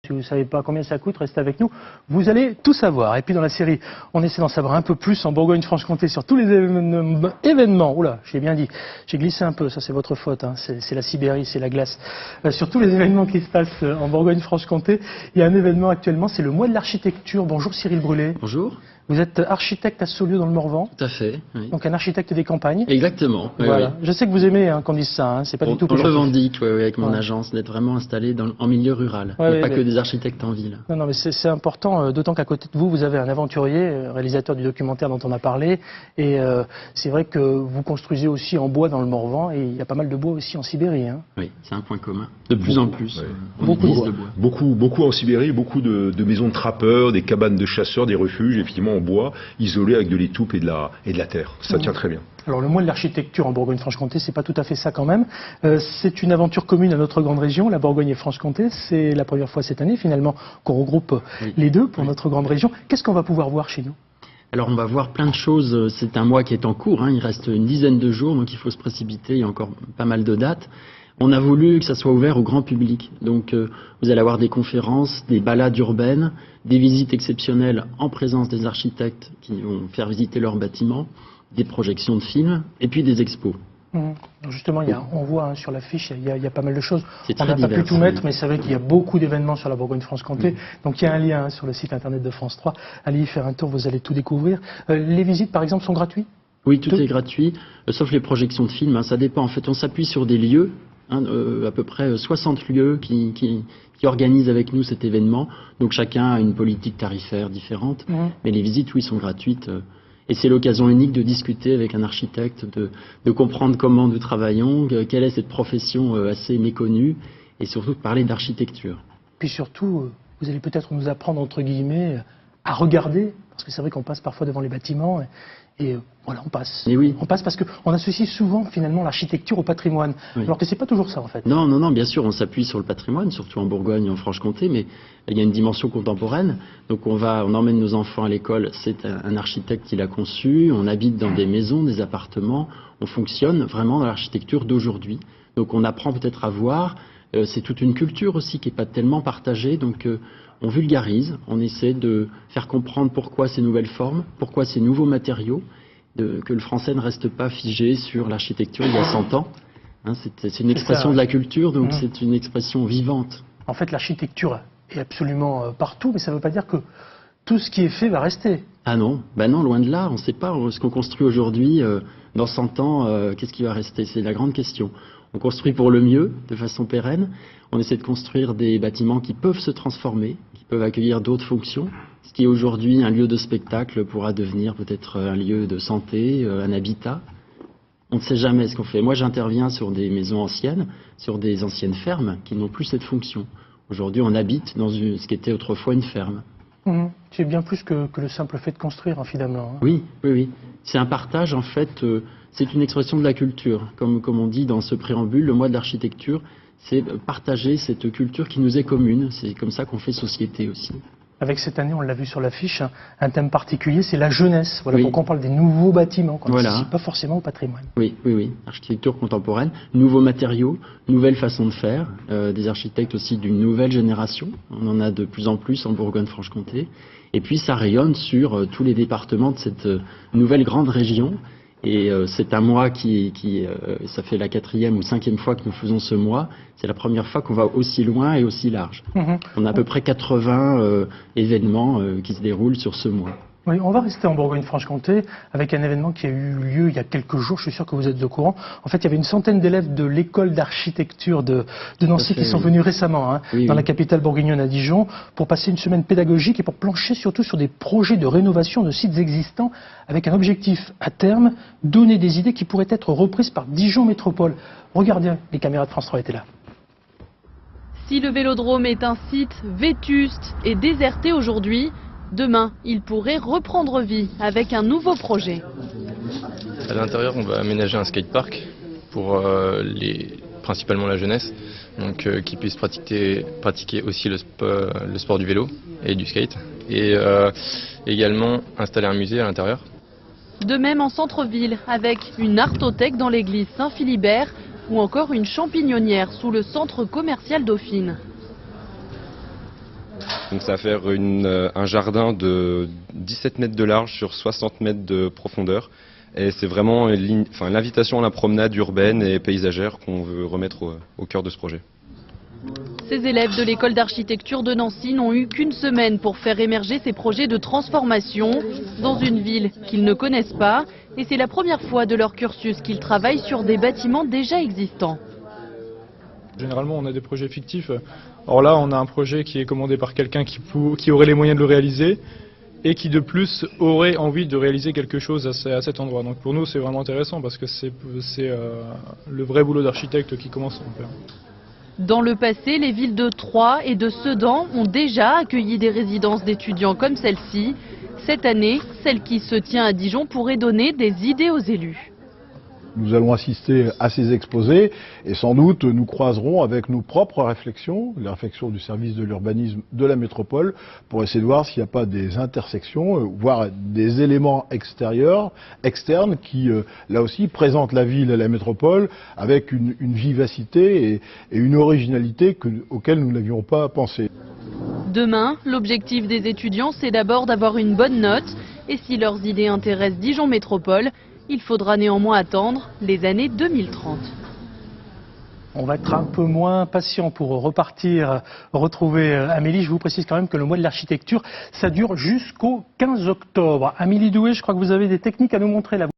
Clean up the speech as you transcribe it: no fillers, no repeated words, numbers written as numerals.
Si vous ne savez pas combien ça coûte, restez avec nous. Vous allez tout savoir. Et puis dans la série, on essaie d'en savoir un peu plus en Bourgogne-Franche-Comté sur tous les événements. Oula, j'ai bien dit. J'ai glissé un peu, ça c'est votre faute. Hein. C'est la Sibérie, c'est la glace. Sur tous les événements qui se passent en Bourgogne-Franche-Comté, il y a un événement actuellement, c'est le mois de l'architecture. Bonjour Cyril Brûlé. Bonjour. Vous êtes architecte à Saulieu dans le Morvan. Tout à fait. Oui. Donc un architecte des campagnes. Exactement. Oui, Voilà. oui. Je sais que vous aimez qu'on dise ça, hein. C'est pas du tout On le péjoratif. revendique avec mon agence d'être vraiment installé en milieu rural. Il n'y a pas que des architectes en ville. Non, mais c'est important, d'autant qu'à côté de vous, vous avez un aventurier, réalisateur du documentaire dont on a parlé. Et c'est vrai que vous construisez aussi en bois dans le Morvan, et il y a pas mal de bois aussi en Sibérie. Hein. Oui, c'est un point commun. De plus en plus. Ouais. Beaucoup de bois. Beaucoup en Sibérie, beaucoup de maisons de trappeurs, des cabanes de chasseurs, des refuges, effectivement en bois, isolés avec de l'étoupe et de la terre. Ça tient très bien. Alors le mois de l'architecture en Bourgogne-Franche-Comté, c'est pas tout à fait ça quand même. C'est une aventure commune à notre grande région, la Bourgogne et Franche-Comté. C'est la première fois cette année finalement qu'on regroupe les deux pour notre grande région. Qu'est-ce qu'on va pouvoir voir chez nous ? Alors on va voir plein de choses. C'est un mois qui est en cours. Hein. Il reste une dizaine de jours, donc il faut se précipiter. Il y a encore pas mal de dates. On a voulu que ça soit ouvert au grand public. Donc vous allez avoir des conférences, des balades urbaines, des visites exceptionnelles en présence des architectes qui vont faire visiter leurs bâtiments, des projections de films et puis des expos. Justement, on voit sur l'affiche, il y a pas mal de choses. C'est On très n'a pas pu divers, tout mettre, mais c'est vrai qu'il y a beaucoup d'événements sur la Bourgogne-Franche-Comté. Donc il y a un lien sur le site internet de France 3. Allez y faire un tour, vous allez tout découvrir. Les visites, par exemple, sont gratuites ? Oui, tout est gratuit, sauf les projections de films. Hein, ça dépend. En fait, on s'appuie sur des lieux. À peu près 60 lieux qui organisent avec nous cet événement. Donc chacun a une politique tarifaire différente. Mais les visites, oui, sont gratuites. Et c'est l'occasion unique de discuter avec un architecte, de comprendre comment nous travaillons, quelle est cette profession assez méconnue, et surtout de parler d'architecture. Puis surtout, vous allez peut-être nous apprendre, entre guillemets, à regarder, parce que c'est vrai qu'on passe parfois devant les bâtiments, et voilà, on passe. Et oui. On passe parce qu'on associe souvent finalement l'architecture au patrimoine, alors que c'est pas toujours ça en fait. Non, bien sûr, on s'appuie sur le patrimoine, surtout en Bourgogne et en Franche-Comté, mais il y a une dimension contemporaine. Donc on emmène nos enfants à l'école, c'est un architecte qui l'a conçu, on habite dans des maisons, des appartements, on fonctionne vraiment dans l'architecture d'aujourd'hui. Donc on apprend peut-être à voir, c'est toute une culture aussi qui n'est pas tellement partagée, donc on vulgarise, on essaie de faire comprendre pourquoi ces nouvelles formes, pourquoi ces nouveaux matériaux, que le français ne reste pas figé sur l'architecture il y a 100 ans. Hein, c'est une expression de la culture, donc c'est une expression vivante. En fait, l'architecture est absolument partout, mais ça ne veut pas dire que tout ce qui est fait va rester. Ah non, non, loin de là, on ne sait pas ce qu'on construit aujourd'hui, dans 100 ans, qu'est-ce qui va rester? C'est la grande question. On construit pour le mieux, de façon pérenne. On essaie de construire des bâtiments qui peuvent se transformer, qui peuvent accueillir d'autres fonctions. Ce qui est aujourd'hui un lieu de spectacle pourra devenir peut-être un lieu de santé, un habitat. On ne sait jamais ce qu'on fait. Moi, j'interviens sur des maisons anciennes, sur des anciennes fermes qui n'ont plus cette fonction. Aujourd'hui, on habite dans ce qui était autrefois une ferme. C'est bien plus que le simple fait de construire, finalement. Hein. Oui. C'est un partage, en fait. C'est une expression de la culture. Comme on dit dans ce préambule, le mois de l'architecture, c'est partager cette culture qui nous est commune. C'est comme ça qu'on fait société aussi. Avec cette année, on l'a vu sur l'affiche, un thème particulier, c'est la jeunesse. Voilà pourquoi on parle des nouveaux bâtiments, qu'on n'associe pas forcément au patrimoine. Oui. Architecture contemporaine, nouveaux matériaux, nouvelles façons de faire, des architectes aussi d'une nouvelle génération. On en a de plus en plus en Bourgogne-Franche-Comté. Et puis ça rayonne sur tous les départements de cette nouvelle grande région. Et c'est un mois ça fait la 4e ou 5e fois que nous faisons ce mois. C'est la première fois qu'on va aussi loin et aussi large. On a à peu près 80 événements qui se déroulent sur ce mois. Oui, on va rester en Bourgogne-Franche-Comté avec un événement qui a eu lieu il y a quelques jours, je suis sûr que vous êtes au courant. En fait, il y avait une centaine d'élèves de l'école d'architecture de Nancy qui sont venus récemment dans la capitale bourguignonne à Dijon pour passer une semaine pédagogique et pour plancher surtout sur des projets de rénovation de sites existants avec un objectif à terme, donner des idées qui pourraient être reprises par Dijon Métropole. Regardez, les caméras de France 3 étaient là. Si le Vélodrome est un site vétuste et déserté aujourd'hui, demain, il pourrait reprendre vie avec un nouveau projet. À l'intérieur, on va aménager un skatepark pour principalement la jeunesse, donc qui puisse pratiquer aussi le sport du vélo et du skate, et également installer un musée à l'intérieur. De même en centre-ville, avec une artothèque dans l'église Saint-Philibert ou encore une champignonnière sous le centre commercial Dauphine. Donc ça va faire un jardin de 17 mètres de large sur 60 mètres de profondeur. Et c'est vraiment l'invitation à la promenade urbaine et paysagère qu'on veut remettre au cœur de ce projet. Ces élèves de l'école d'architecture de Nancy n'ont eu qu'une semaine pour faire émerger ces projets de transformation dans une ville qu'ils ne connaissent pas. Et c'est la première fois de leur cursus qu'ils travaillent sur des bâtiments déjà existants. Généralement, on a des projets fictifs. Or là, on a un projet qui est commandé par quelqu'un qui aurait les moyens de le réaliser et qui de plus aurait envie de réaliser quelque chose à cet endroit. Donc pour nous, c'est vraiment intéressant parce que c'est le vrai boulot d'architecte qui commence à faire. Dans le passé, les villes de Troyes et de Sedan ont déjà accueilli des résidences d'étudiants comme celle-ci. Cette année, celle qui se tient à Dijon pourrait donner des idées aux élus. Nous allons assister à ces exposés et sans doute nous croiserons avec nos propres réflexions, les réflexions du service de l'urbanisme de la métropole, pour essayer de voir s'il n'y a pas des intersections, voire des éléments externes qui, là aussi, présentent la ville et la métropole avec une vivacité et une originalité auxquelles nous n'avions pas pensé. Demain, l'objectif des étudiants, c'est d'abord d'avoir une bonne note. Et si leurs idées intéressent Dijon Métropole, il faudra néanmoins attendre les années 2030. On va être un peu moins patient pour repartir, retrouver Amélie. Je vous précise quand même que le mois de l'architecture, ça dure jusqu'au 15 octobre. Amélie Doué, je crois que vous avez des techniques à nous montrer là.